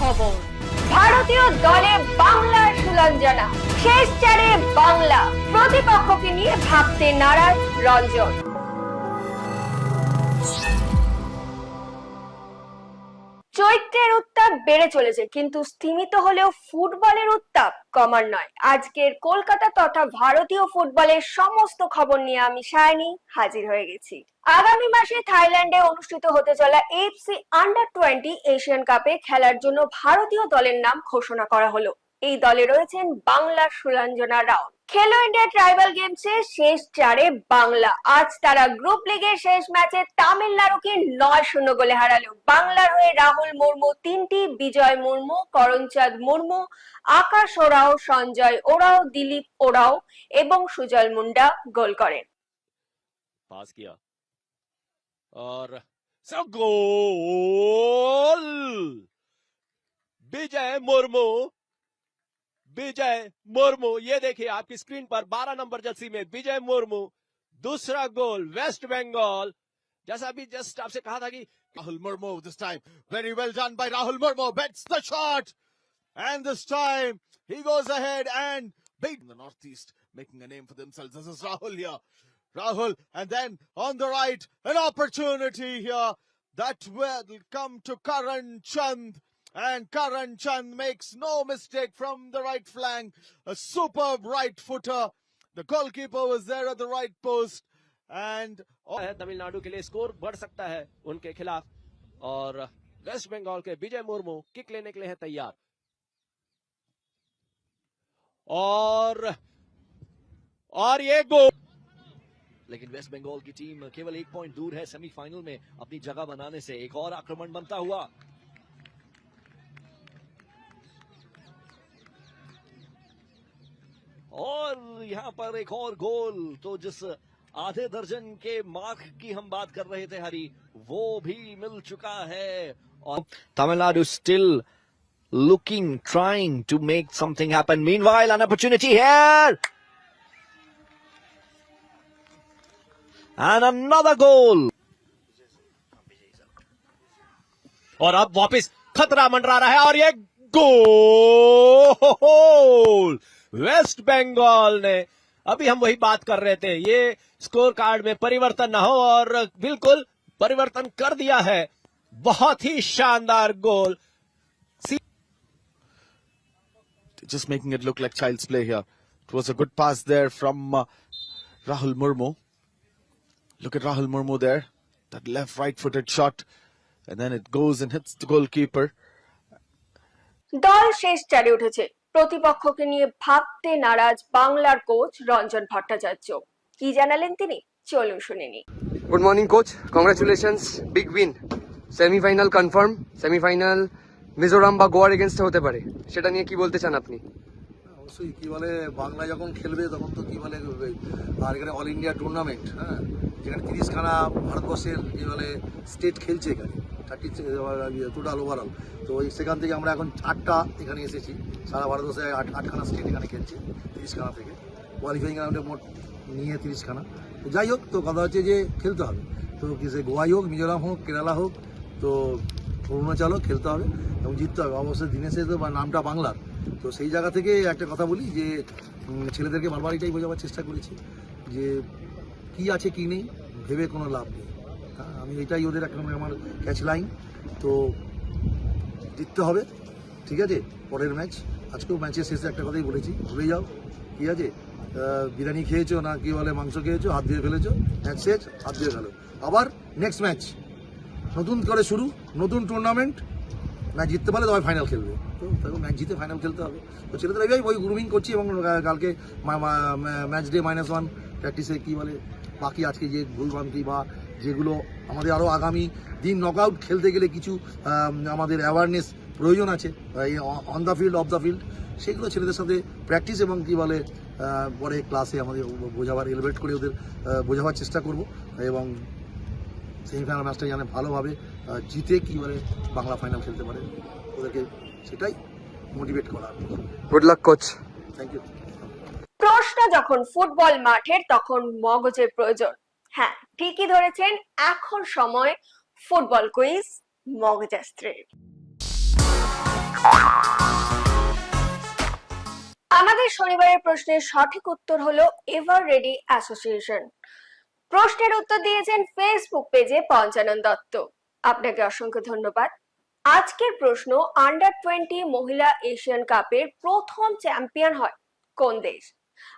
খবর। ভারতীয় দলে বাংলার সুলাঞ্জনা, শেষ চারে বাংলা, প্রতিপক্ষকে নিয়ে ভাবতে নারাজ রঞ্জন। চৈত্রের উত্তাপ বেড়ে চলেছে, কিন্তু স্তিমিত হলেও ফুটবলের উত্তাপ কমার নয়। আজকের কলকাতা তথা ভারতীয় ফুটবলের সমস্ত খবর নিয়ে আমি সায়নী হাজির হয়ে গেছি। আগামী মাসে থাইল্যান্ডে অনুষ্ঠিত হতে চলা এফসি আন্ডার-20 এশিয়ান কাপে খেলার জন্য ভারতীয় দলের নাম ঘোষণা করা হলো। এই দলে রয়েছেন বাংলার সুলাঞ্জনা রাও। খেলো ইন্ডিয়া ট্রাইবাল গেমসে শেষ চারে বাংলা। আজ তারা গ্রুপ লিগের শেষ ম্যাচে তামিলনাড়ুকে 9-0 গোলে হারালো। বাংলার হয়ে রাহুল মুর্মু 3টি, বিজয় মুর্মু, করণচাঁদ মুর্মু, আকাশ ওরাও, সঞ্জয় ওরাও, দিলীপ ওরাও এবং সুজল মুন্ডা গোল করেন। पास किया और गोल। विजय मुर्मू, विजय मुर्मू, ये देखिए आपकी स्क्रीन पर 12 नंबर जर्सी में विजय मुर्मू, दूसरा गोल वेस्ट बंगाल। जैसा अभी जस्ट आपसे कहा था कि Rahul Murmu this time, very well done by Rahul Murmu, bets the shot, and this time he goes ahead and beat the Northeast, making a name for themselves. This is Rahul here, Rahul, and then on the right, an opportunity here that will come to Karan Chand, and Karan Chand makes no mistake from the right flank, a superb right footer. The goalkeeper was there at the right post, and Tamil Nadu के लिए score बढ़ सकता है उनके खिलाफ। और waste Bengal के विजय Murmu kick लेने के लिए है तैयार। और ये गोल, लेकिन वेस्ट बंगाल की टीम केवल 1 पॉइंट दूर है सेमीफाइनल में अपनी जगह बनाने से। एक और आक्रमण बनता हुआ, और यहां पर एक और गोल। तो जिस आधे दर्जन के मार्क की हम बात कर रहे थे हरी, वो भी मिल चुका है। और Tamil Nadu still looking, trying to make something happen. Meanwhile, an opportunity here. And another goal. और अब वापस खतरा मंडरा रहा है और ये गोल वेस्ट बंगाल ने। अभी हम वही बात कर रहे थे, ये स्कोर कार्ड में परिवर्तन ना हो, और बिल्कुल परिवर्तन कर दिया है। बहुत ही शानदार गोल। just making it look like child's play here. It was a good pass there from Rahul Murmu. Look at Rahul Murmu there. That left right-footed shot. And then it goes and hits the goalkeeper. দল শেষ চারে উঠেছে। প্রতিপক্ষকে নিয়ে ভাবতে নারাজ বাংলার coach Ranjan Bhattacharya. কি জানালেন তিনি, চলুন শুনে নিই। Good morning coach, congratulations, big win. Semifinal confirm. Semifinal Mizoram বা গোয়ার এগেনস্টে হতে পারে, সেটা নিয়ে কি বলতে চান আপনি? অবশ্যই, কি বলে বাংলা যখন খেলবে তখন তো কি বলে, আর এখানে অল ইন্ডিয়া টুর্নামেন্ট, হ্যাঁ, যেখানে 30খানা ভারতবর্ষের কি বলে স্টেট খেলছে, এখানে 30 টোটাল ওভারঅল। তো সেখান থেকে আমরা এখন 8টা এখানে এসেছি, সারা ভারতবর্ষে 8খানা স্টেট এখানে খেলছে 30খানা থেকে। কোয়ালিফাইং রাউন্ডে মোট নিয়ে 30খানা। তো যাই হোক, তো কথা হচ্ছে যে খেলতে হবে। তো কি সে গোয়াই হোক, মিজোরাম হোক, কেরালা হোক, তো অরুণাচল হোক, খেলতে হবে এবং জিততে হবে। অবশ্যই দিনে শেষে তো নামটা বাংলার। তো সেই জায়গা থেকে একটা কথা বলি যে ছেলেদেরকে বারবার এটাই বোঝাবার চেষ্টা করেছি যে কি আছে কি নেই ভেবে কোনো লাভ নেই। হ্যাঁ, আমি এটাই ওদের এখন আমার ক্যাচ লাইন। তো জিততে হবে, ঠিক আছে। পরের ম্যাচ, আজকেও ম্যাচের শেষে একটা কথাই বলেছি, ভুলে যাও, ঠিক আছে। বিরিয়ানি খেয়েছো না কি বলে মাংস খেয়েছো, হাত দিয়ে ফেলেছো, ম্যাচ শেষ, হাত দিয়ে ফেলো। আবার নেক্সট ম্যাচ নতুন করে শুরু, নতুন টুর্নামেন্ট। ম্যাচ জিততে পারলে তবে ফাইনাল খেলবে। তো তাকে ম্যাচ জিতে ফাইনাল খেলতে হবে। তো ছেলেদের এইভাবে ওই গ্রুমিং করছি এবং কালকে ম্যাচ ডে -1 প্র্যাকটিসে কি বলে বাকি আজকে যে ভুলভ্রান্তি বা যেগুলো আমাদের আরও আগামী দিন নকআউট খেলতে গেলে কিছু আমাদের অ্যাওয়ারনেস প্রয়োজন আছে on the field, of the field, সেগুলো ছেলেদের সাথে প্র্যাকটিস এবং কি বলে পরে ক্লাসে আমাদের বোঝাবার এলিভেট করে ওদের বোঝাবার চেষ্টা করব এবং সেমিফাইনাল ম্যাচটা যেন ভালোভাবে জিতে কি বলে বাংলা ফাইনাল খেলতে পারে, ওদেরকে সেটাই মোটিভেট করা। Good luck coach. Thank you. প্রশ্ন যখন ফুটবল মাঠের, তখন মগজের প্রয়োজন। হ্যাঁ, ঠিকই ধরেছেন, এখন সময় ফুটবল কুইজ মগজাস্ত্রের। আমাদের শনিবারের প্রশ্নের সঠিক উত্তর হলো এভার রেডি অ্যাসোসিয়েশন। প্রশ্নের উত্তর দিয়েছেন ফেসবুক পেজে পঞ্চানন দত্ত। আপনাকে অসংখ্য ধন্যবাদ। আজকের প্রশ্ন, আন্ডার-20 মহিলা এশিয়ান কাপের প্রথম চ্যাম্পিয়ন হয় কোন দেশ?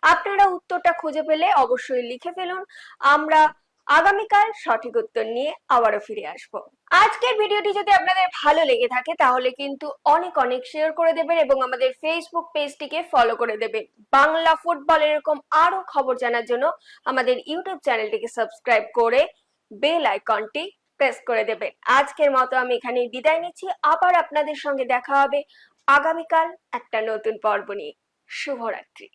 আপনারা উত্তরটা খুঁজে পেলে অবশ্যই লিখে ফেলুন। আমরা আগামীকাল সঠিক উত্তর নিয়ে আবারও ফিরে আসব। আজকের ভিডিওটি যদি আপনাদের ভালো লেগে থাকে তাহলে কিন্তু অনেক অনেক শেয়ার করে দেবেন এবং আমাদের ফেসবুক পেজটিকে ফলো করে দেবেন। বাংলা ফুটবল এরকম আরো খবর জানার জন্য আমাদের ইউটিউব চ্যানেলটিকে সাবস্ক্রাইব করে বেল আইকনটি প্রেস করে দেবেন। আজকের মতো আমি এখানেই বিদায় নিচ্ছি। আবার আপনাদের সঙ্গে দেখা হবে আগামীকাল একটা নতুন পর্ব নিয়ে। শুভরাত্রি।